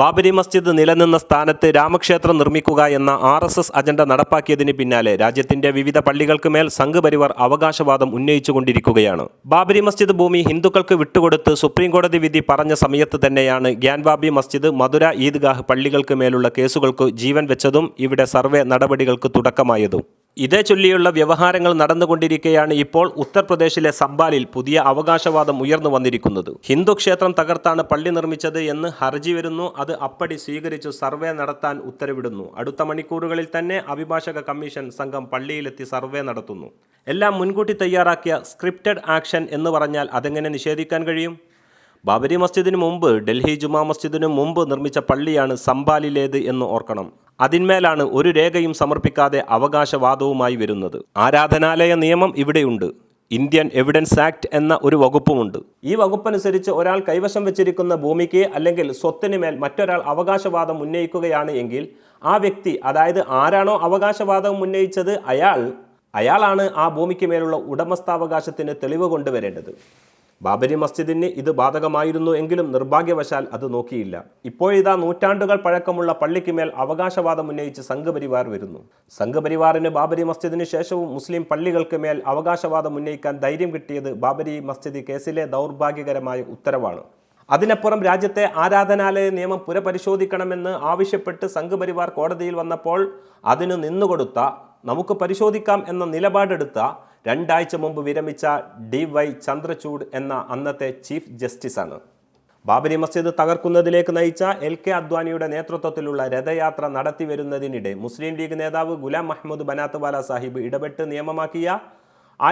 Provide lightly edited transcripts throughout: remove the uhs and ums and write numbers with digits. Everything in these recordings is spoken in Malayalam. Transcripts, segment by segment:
ബാബരി മസ്ജിദ് നിലനിന്ന സ്ഥാനത്ത് രാമക്ഷേത്രം നിർമ്മിക്കുക എന്ന RSS അജണ്ട നടപ്പാക്കിയതിന് പിന്നാലെ രാജ്യത്തിന്റെ വിവിധ പള്ളികൾക്ക് മേൽ സംഘ് പരിവാർ അവകാശവാദം ഉന്നയിച്ചുകൊണ്ടിരിക്കുകയാണ്. ബാബരി മസ്ജിദ് ഭൂമി ഹിന്ദുക്കൾക്ക് വിട്ടുകൊടുത്ത് സുപ്രീംകോടതി വിധി പറഞ്ഞ സമയത്ത് തന്നെയാണ് ഗ്യാൻവാബി മസ്ജിദ്, മധുര ഈദ്ഗാഹ് പള്ളികൾക്ക് മേലുള്ള കേസുകൾക്ക് ജീവൻ വെച്ചതും ഇവിടെ സർവേ നടപടികൾക്ക് തുടക്കമായതും. ഇതേ ചൊല്ലിയുള്ള വ്യവഹാരങ്ങൾ നടന്നുകൊണ്ടിരിക്കെയാണ് ഇപ്പോൾ ഉത്തർപ്രദേശിലെ സംബാലിൽ പുതിയ അവകാശവാദം ഉയർന്നു വന്നിരിക്കുന്നത്. ഹിന്ദു ക്ഷേത്രം തകർത്താണ് പള്ളി നിർമ്മിച്ചത് എന്ന് ഹർജി വരുന്നു. അത് അപ്പടി സ്വീകരിച്ചു സർവേ നടത്താൻ ഉത്തരവിടുന്നു. അടുത്ത മണിക്കൂറുകളിൽ തന്നെ അഭിഭാഷക കമ്മീഷൻ സംഘം പള്ളിയിലെത്തി സർവേ നടത്തുന്നു. എല്ലാം മുൻകൂട്ടി തയ്യാറാക്കിയ സ്ക്രിപ്റ്റഡ് ആക്ഷൻ എന്ന് പറഞ്ഞാൽ അതെങ്ങനെ നിഷേധിക്കാൻ കഴിയും? ബാബരി മസ്ജിദിന് മുമ്പ് ഡൽഹി ജുമാ മസ്ജിദിനു മുമ്പ് നിർമ്മിച്ച പള്ളിയാണ് സംബാലിലേത് എന്ന് ഓർക്കണം. അതിന്മേലാണ് ഒരു രേഖയും സമർപ്പിക്കാതെ അവകാശവാദവുമായി വരുന്നത്. ആരാധനാലയ നിയമം ഇവിടെയുണ്ട്. ഇന്ത്യൻ എവിഡൻസ് ആക്ട് എന്ന ഒരു വകുപ്പുമുണ്ട്. ഈ വകുപ്പനുസരിച്ച് ഒരാൾ കൈവശം വെച്ചിരിക്കുന്ന ഭൂമിക്ക് അല്ലെങ്കിൽ സ്വത്തിന് മേൽ മറ്റൊരാൾ അവകാശവാദം ഉന്നയിക്കുകയാണ് എങ്കിൽ ആ വ്യക്തി, അതായത് ആരാണോ അവകാശവാദം ഉന്നയിച്ചത് അയാളാണ് ആ ഭൂമിക്ക് മേലുള്ള ഉടമസ്ഥാവകാശത്തിന് തെളിവ് കൊണ്ടുവരേണ്ടത്. ബാബരി മസ്ജിദിന് ഇത് ബാധകമായിരുന്നു എങ്കിലും നിർഭാഗ്യവശാൽ അത് നോക്കിയില്ല. ഇപ്പോഴിതാ നൂറ്റാണ്ടുകൾ പഴക്കമുള്ള പള്ളിക്ക് മേൽ അവകാശവാദം ഉന്നയിച്ച് സംഘ് പരിവാർ വരുന്നു. സംഘ് പരിവാറിന് ബാബരി മസ്ജിദിന് ശേഷവും മുസ്ലിം പള്ളികൾക്ക് മേൽ അവകാശവാദം ഉന്നയിക്കാൻ ധൈര്യം കിട്ടിയത് ബാബരി മസ്ജിദ് കേസിലെ ദൗർഭാഗ്യകരമായ ഉത്തരവാണ്. അതിനപ്പുറം രാജ്യത്തെ ആരാധനാലയ നിയമം പുനഃപരിശോധിക്കണമെന്ന് ആവശ്യപ്പെട്ട് സംഘ് പരിവാർ കോടതിയിൽ വന്നപ്പോൾ അതിന് നിന്നുകൊടുത്ത, നമുക്ക് പരിശോധിക്കാം എന്ന നിലപാടെടുത്ത 2 ആഴ്ച മുമ്പ് വിരമിച്ച DY ചന്ദ്രചൂഡ് എന്ന അന്നത്തെ ചീഫ് ജസ്റ്റിസാണ്. ബാബരി മസ്ജിദ് തകർക്കുന്നതിലേക്ക് നയിച്ച LK അദ്വാനിയുടെ നേതൃത്വത്തിലുള്ള രഥയാത്ര നടത്തി വരുന്നതിനിടെ മുസ്ലിം ലീഗ് നേതാവ് ഗുലാം മഹ്മൂദ് ബനാത്വാല സാഹിബ് ഇടപെട്ട് നിയമമാക്കിയ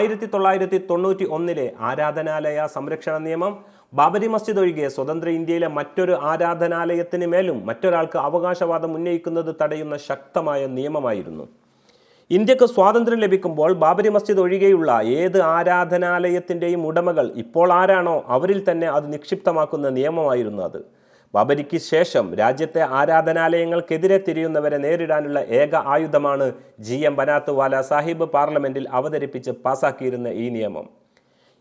1991 ആരാധനാലയ സംരക്ഷണ നിയമം ബാബരി മസ്ജിദ് ഒഴികെ സ്വതന്ത്ര ഇന്ത്യയിലെ മറ്റൊരു ആരാധനാലയത്തിന് മേലും മറ്റൊരാൾക്ക് അവകാശവാദം ഉന്നയിക്കുന്നത് തടയുന്ന ശക്തമായ നിയമമായിരുന്നു. ഇന്ത്യക്ക് സ്വാതന്ത്ര്യം ലഭിക്കുമ്പോൾ ബാബരി മസ്ജിദ് ഒഴികെയുള്ള ഏത് ആരാധനാലയത്തിൻ്റെയും ഉടമകൾ ഇപ്പോൾ ആരാണോ അവരിൽ തന്നെ അത് നിക്ഷിപ്തമാക്കുന്ന നിയമമായിരുന്നു അത്. ബാബരിക്ക് ശേഷം രാജ്യത്തെ ആരാധനാലയങ്ങൾക്കെതിരെ തിരിയുന്നവരെ നേരിടാനുള്ള ഏക ആയുധമാണ് GM ബനാത്വാല സാഹിബ് പാർലമെന്റിൽ അവതരിപ്പിച്ച് പാസാക്കിയിരുന്ന ഈ നിയമം.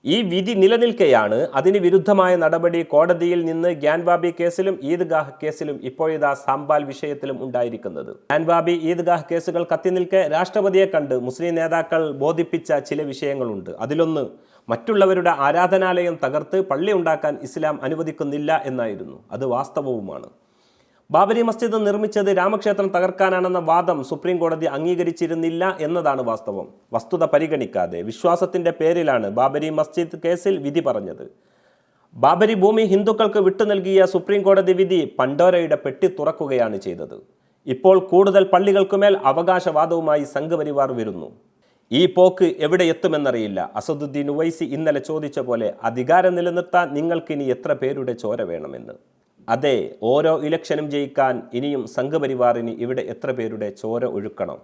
ഈ വിധി നിലനിൽക്കെയാണ് അതിന് വിരുദ്ധമായ നടപടി കോടതിയിൽ നിന്ന് ഗ്യാൻവാബി കേസിലും ഈദ്ഗാഹ് കേസിലും ഇപ്പോഴിതാ സംബാൽ വിഷയത്തിലും ഉണ്ടായിരിക്കുന്നത്. ഗ്യാൻവാബി ഈദ്ഗാഹ് കേസുകൾ കത്തിനിൽക്കെ രാഷ്ട്രപതിയെ കണ്ട് മുസ്ലിം നേതാക്കൾ ബോധിപ്പിച്ച ചില വിഷയങ്ങളുണ്ട്. അതിലൊന്ന് മറ്റുള്ളവരുടെ ആരാധനാലയം തകർത്ത് പള്ളി ഉണ്ടാക്കാൻ ഇസ്ലാം അനുവദിക്കുന്നില്ല എന്നായിരുന്നു. അത് വാസ്തവവുമാണ്. ബാബരി മസ്ജിദ് നിർമ്മിച്ചത് രാമക്ഷേത്രം തകർക്കാനാണെന്ന വാദം സുപ്രീം കോടതി അംഗീകരിച്ചിരുന്നില്ല എന്നതാണ് വാസ്തവം. വസ്തുത പരിഗണിക്കാതെ വിശ്വാസത്തിന്റെ പേരിലാണ് ബാബരി മസ്ജിദ് കേസിൽ വിധി പറഞ്ഞത്. ബാബരി ഭൂമി ഹിന്ദുക്കൾക്ക് വിട്ടു നൽകിയ സുപ്രീം കോടതി വിധി പണ്ടോരയുടെ പെട്ടി തുറക്കുകയാണ് ചെയ്തത്. ഇപ്പോൾ കൂടുതൽ പള്ളികൾക്കുമേൽ അവകാശവാദവുമായി സംഘ് പരിവാർ വരുന്നു. ഈ പോക്ക് എവിടെ എത്തുമെന്നറിയില്ല. അസദുദ്ദീൻ ഉവൈസി ഇന്നലെ ചോദിച്ച പോലെ അധികാരം നിലനിർത്താൻ നിങ്ങൾക്കിനി എത്ര പേരുടെ ചോര വേണമെന്ന്. അതെ, ഓരോ ഇലക്ഷനും ജയിക്കാൻ ഇനിയും സംഘ് പരിവാറിന് ഇവിടെ എത്ര പേരുടെ ചോര ഒഴുക്കണം?